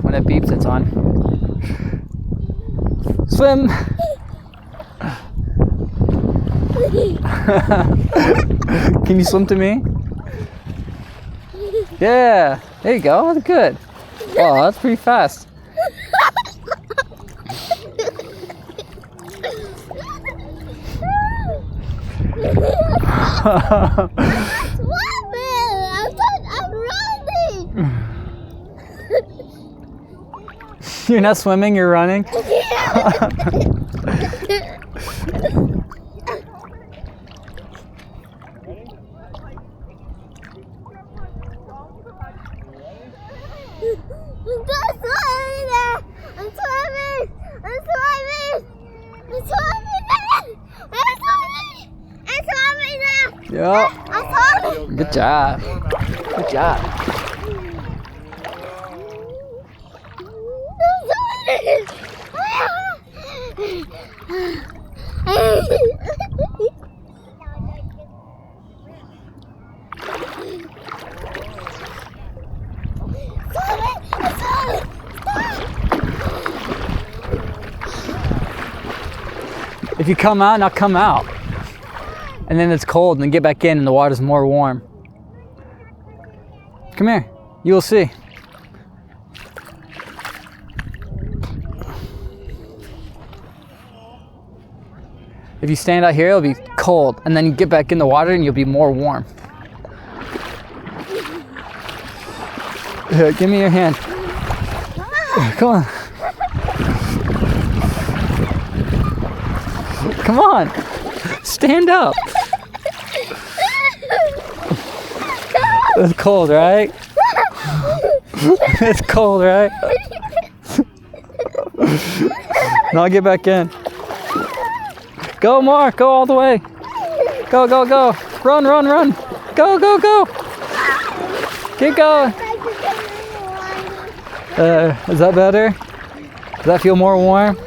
When it beeps, it's on. Swim! Can you swim to me? Yeah, there you go. That's good. Oh, that's pretty fast. I'm running. You're not swimming, you're running? Yep. Good job. Good job. If you come out, now come out. And then it's cold, and then get back in, and the water's more warm. Come here. You will see. If you stand out here, it'll be cold, and then you get back in the water, and you'll be more warm. Here, give me your hand. Come on. Come on. Stand up. It's cold, right? It's cold, right? Now get back in. Go, Mark. Go all the way. Go, go, go. Run, run, run. Go, go, go. Keep going. Is that better? Does that feel more warm?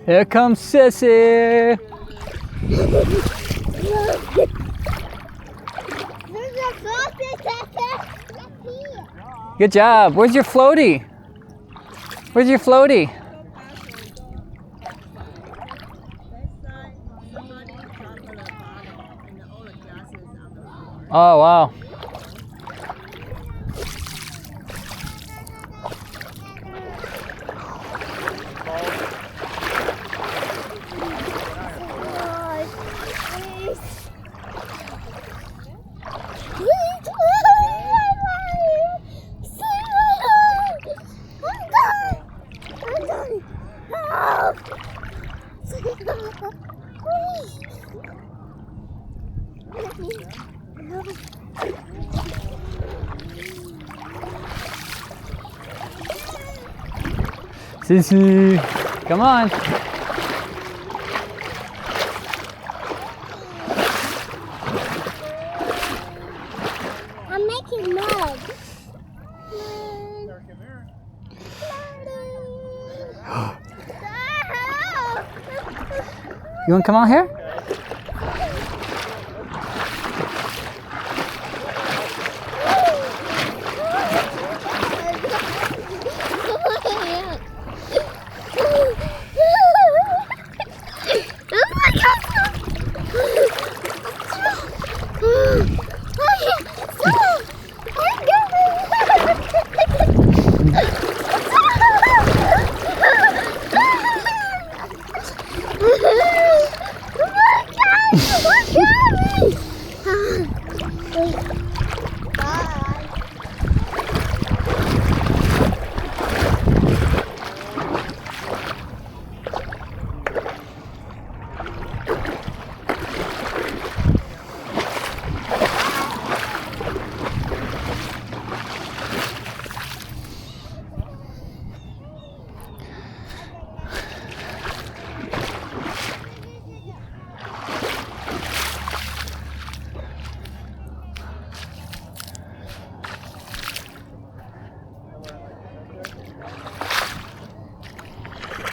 Here comes Sissy. Good job. Where's your floaty? Where's your floaty? Oh, wow. Sissy, come on. I'm making mud. You want to come out here?